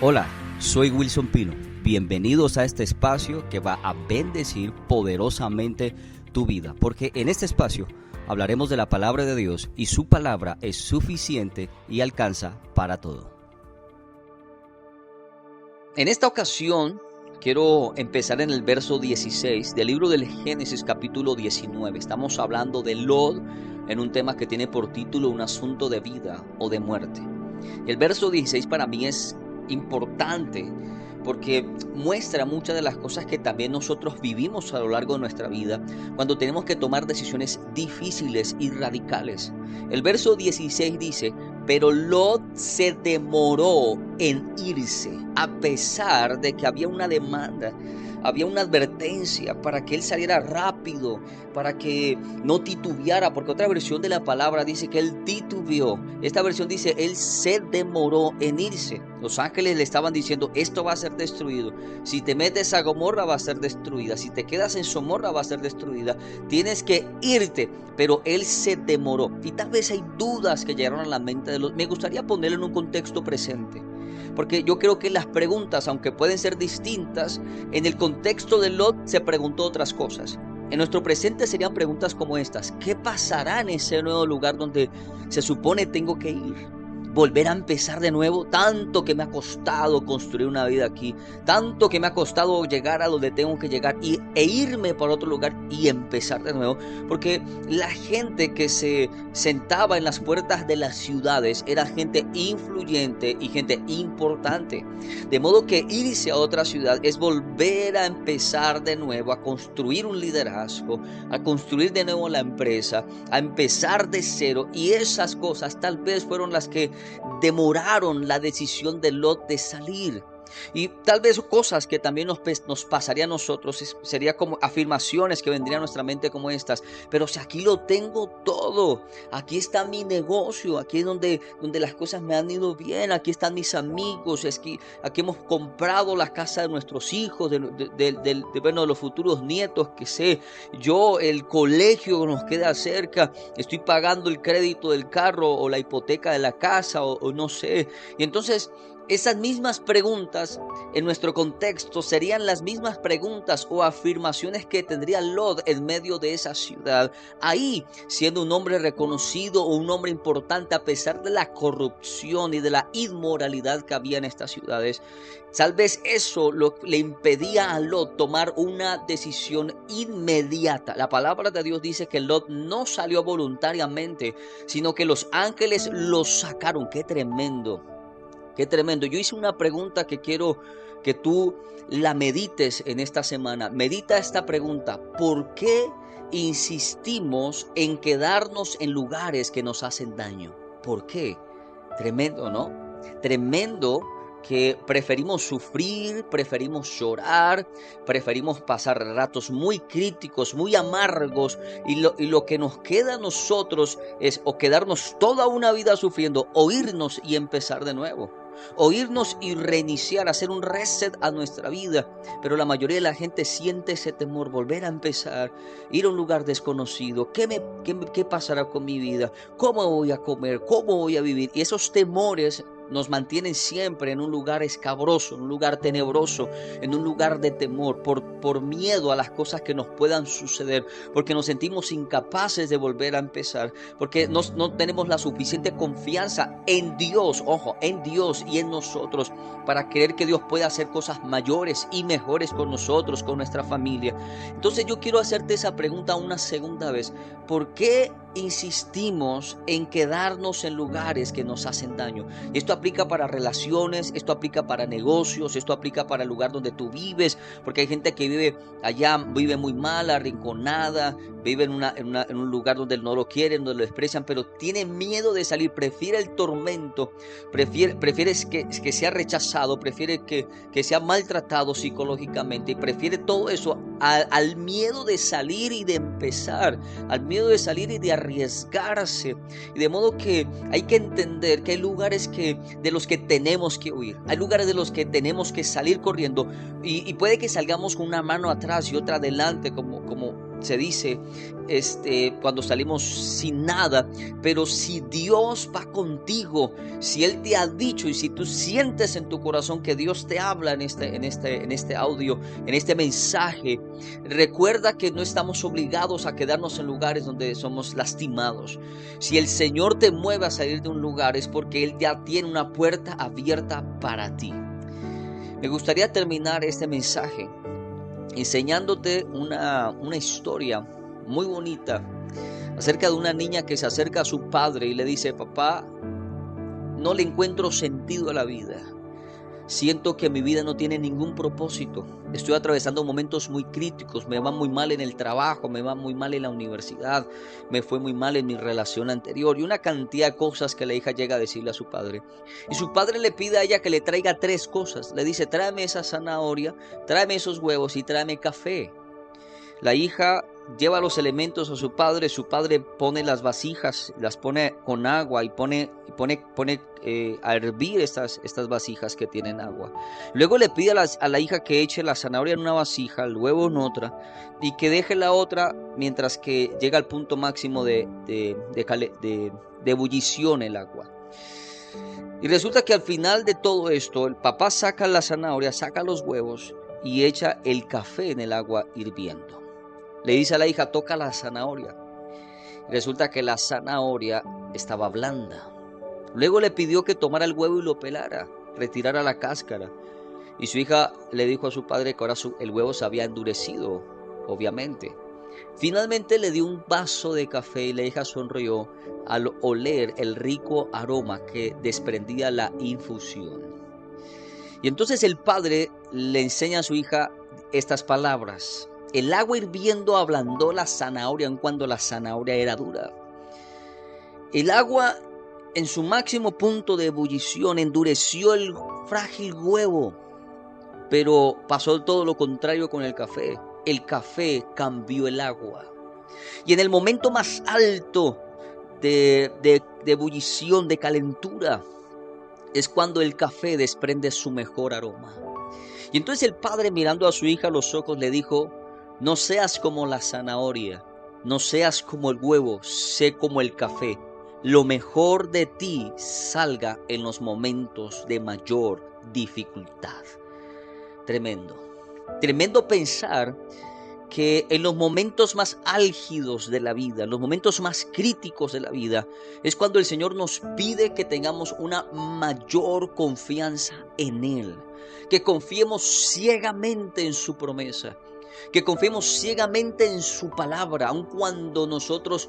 Hola, soy Wilson Pino. Bienvenidos a este espacio que va a bendecir poderosamente tu vida, porque en este espacio hablaremos de la palabra de Dios y su palabra es suficiente y alcanza para todo. En esta ocasión quiero empezar en el verso 16 del libro del Génesis capítulo 19. Estamos hablando de Lot en un tema que tiene por título un asunto de vida o de muerte. El verso 16 para mí es importante porque muestra muchas de las cosas que también nosotros vivimos a lo largo de nuestra vida cuando tenemos que tomar decisiones difíciles y radicales. El verso 16 dice: pero Lot se demoró en irse a pesar de que había una demanda, había una advertencia para que él saliera rápido, para que no titubeara, porque otra versión de la palabra dice que él titubeó. Esta versión dice él se demoró en irse. Los ángeles le estaban diciendo: esto va a ser destruido. Si te metes a Gomorra va a ser destruida. Si te quedas en Somorra va a ser destruida. Tienes que irte. Pero él se demoró. Y tal vez hay dudas que llegaron a la mente de los... Me gustaría ponerlo en un contexto presente, porque yo creo que las preguntas, aunque pueden ser distintas, en el contexto de Lot se preguntó otras cosas. En nuestro presente serían preguntas como estas: ¿qué pasará en ese nuevo lugar donde se supone tengo que ir? Volver a empezar de nuevo. Tanto que me ha costado construir una vida aquí, tanto que me ha costado llegar a donde tengo que llegar e irme para otro lugar y empezar de nuevo. Porque la gente que se sentaba en las puertas de las ciudades era gente influyente y gente importante, de modo que irse a otra ciudad es volver a empezar de nuevo, a construir un liderazgo, a construir de nuevo la empresa, a empezar de cero. Y esas cosas tal vez fueron las que demoraron la decisión de Lot de salir. Y tal vez cosas que también nos pasaría a nosotros sería como afirmaciones que vendrían a nuestra mente como estas: pero si aquí lo tengo todo, aquí está mi negocio, aquí es donde las cosas me han ido bien, aquí están mis amigos, aquí hemos comprado la casa de nuestros hijos, de los futuros nietos, que sé yo, el colegio nos queda cerca, estoy pagando el crédito del carro o la hipoteca de la casa o no sé. Y entonces esas mismas preguntas en nuestro contexto serían las mismas preguntas o afirmaciones que tendría Lot en medio de esa ciudad. Ahí, siendo un hombre reconocido o un hombre importante, a pesar de la corrupción y de la inmoralidad que había en estas ciudades, tal vez eso le impedía a Lot tomar una decisión inmediata. La palabra de Dios dice que Lot no salió voluntariamente, sino que los ángeles lo sacaron. ¡Qué tremendo! ¡Qué tremendo! Yo hice una pregunta que quiero que tú la medites en esta semana. Medita esta pregunta: ¿por qué insistimos en quedarnos en lugares que nos hacen daño? ¿Por qué? Tremendo, ¿no? Tremendo que preferimos sufrir, preferimos llorar, preferimos pasar ratos muy críticos, muy amargos, y lo que nos queda a nosotros es o quedarnos toda una vida sufriendo, o irnos y empezar de nuevo, o irnos y reiniciar, hacer un reset a nuestra vida. Pero la mayoría de la gente siente ese temor: volver a empezar, ir a un lugar desconocido. ¿Qué pasará con mi vida? ¿Cómo voy a comer? ¿Cómo voy a vivir? Y esos temores nos mantienen siempre en un lugar escabroso, en un lugar tenebroso, en un lugar de temor, por miedo a las cosas que nos puedan suceder, porque nos sentimos incapaces de volver a empezar, porque no tenemos la suficiente confianza en Dios, ojo, en Dios y en nosotros, para creer que Dios puede hacer cosas mayores y mejores con nosotros, con nuestra familia. Entonces yo quiero hacerte esa pregunta una segunda vez: ¿por qué insistimos en quedarnos en lugares que nos hacen daño? Y esto aplica para relaciones, esto aplica para negocios, esto aplica para el lugar donde tú vives, porque hay gente que vive allá, vive muy mal, arrinconada, vive en un lugar donde no lo quieren, donde lo desprecian, pero tiene miedo de salir, prefiere el tormento, prefiere que sea rechazado, prefiere que sea maltratado psicológicamente, y prefiere todo eso al miedo de salir y de empezar, al miedo de salir y de arriesgarse. Y de modo que hay que entender que hay lugares de los que tenemos que huir, hay lugares de los que tenemos que salir corriendo, y puede que salgamos con una mano atrás y otra adelante, como se dice cuando salimos sin nada, pero si Dios va contigo, si Él te ha dicho y si tú sientes en tu corazón que Dios te habla en este audio, en este mensaje, recuerda que no estamos obligados a quedarnos en lugares donde somos lastimados. Si el Señor te mueve a salir de un lugar es porque Él ya tiene una puerta abierta para ti. Me gustaría terminar este mensaje enseñándote una historia muy bonita acerca de una niña que se acerca a su padre y le dice: papá, no le encuentro sentido a la vida. Siento que mi vida no tiene ningún propósito. Estoy atravesando momentos muy críticos. Me va muy mal en el trabajo, me va muy mal en la universidad, me fue muy mal en mi relación anterior y una cantidad de cosas que la hija llega a decirle a su padre. Y su padre le pide a ella que le traiga 3 cosas. Le dice: tráeme esa zanahoria, tráeme esos huevos y tráeme café. La hija lleva los elementos a su padre pone las vasijas, las pone con agua y pone a hervir estas vasijas que tienen agua. Luego le pide a la hija que eche la zanahoria en una vasija, el huevo en otra y que deje la otra mientras que llega al punto máximo de ebullición el agua. Y resulta que al final de todo esto, el papá saca la zanahoria, saca los huevos y echa el café en el agua hirviendo. Le dice a la hija: toca la zanahoria. Y resulta que la zanahoria estaba blanda. Luego le pidió que tomara el huevo y lo pelara, retirara la cáscara. Y su hija le dijo a su padre que ahora el huevo se había endurecido, obviamente. Finalmente le dio un vaso de café y la hija sonrió al oler el rico aroma que desprendía la infusión. Y entonces el padre le enseña a su hija estas palabras: el agua hirviendo ablandó la zanahoria aun cuando la zanahoria era dura. El agua en su máximo punto de ebullición endureció el frágil huevo, pero pasó todo lo contrario con el café. El café cambió el agua. Y en el momento más alto de ebullición, de calentura, es cuando el café desprende su mejor aroma. Y entonces el padre, mirando a su hija a los ojos, le dijo: no seas como la zanahoria, no seas como el huevo, sé como el café. Lo mejor de ti salga en los momentos de mayor dificultad. Tremendo. Tremendo pensar que en los momentos más álgidos de la vida, en los momentos más críticos de la vida, es cuando el Señor nos pide que tengamos una mayor confianza en Él, que confiemos ciegamente en su promesa, que confiemos ciegamente en su palabra, aun cuando nosotros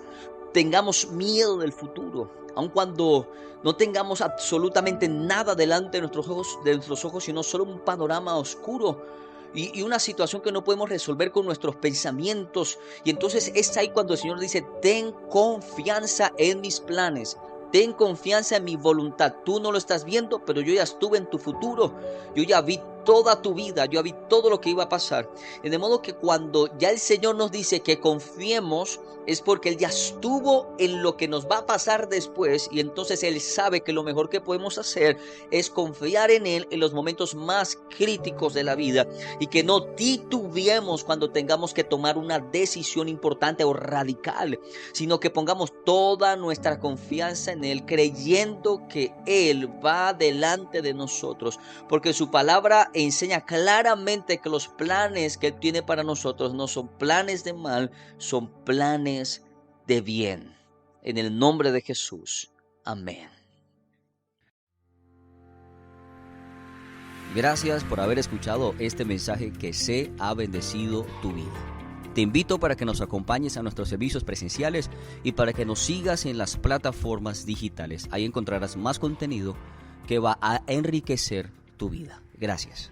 tengamos miedo del futuro, aun cuando no tengamos absolutamente nada delante de nuestros ojos, sino solo un panorama oscuro y una situación que no podemos resolver con nuestros pensamientos. Y entonces es ahí cuando el Señor dice: ten confianza en mis planes, ten confianza en mi voluntad. Tú no lo estás viendo, pero yo ya estuve en tu futuro, yo ya vi toda tu vida, yo vi todo lo que iba a pasar. De modo que cuando ya el Señor nos dice que confiemos, es porque Él ya estuvo en lo que nos va a pasar después, y entonces Él sabe que lo mejor que podemos hacer es confiar en Él en los momentos más críticos de la vida, y que no titubeemos cuando tengamos que tomar una decisión importante o radical, sino que pongamos toda nuestra confianza en Él, creyendo que Él va delante de nosotros, porque su palabra enseña claramente que los planes que Él tiene para nosotros no son planes de mal, son planes de bien. En el nombre de Jesús. Amén. Gracias por haber escuchado este mensaje que se ha bendecido tu vida. Te invito para que nos acompañes a nuestros servicios presenciales y para que nos sigas en las plataformas digitales. Ahí encontrarás más contenido que va a enriquecer tu vida. Gracias.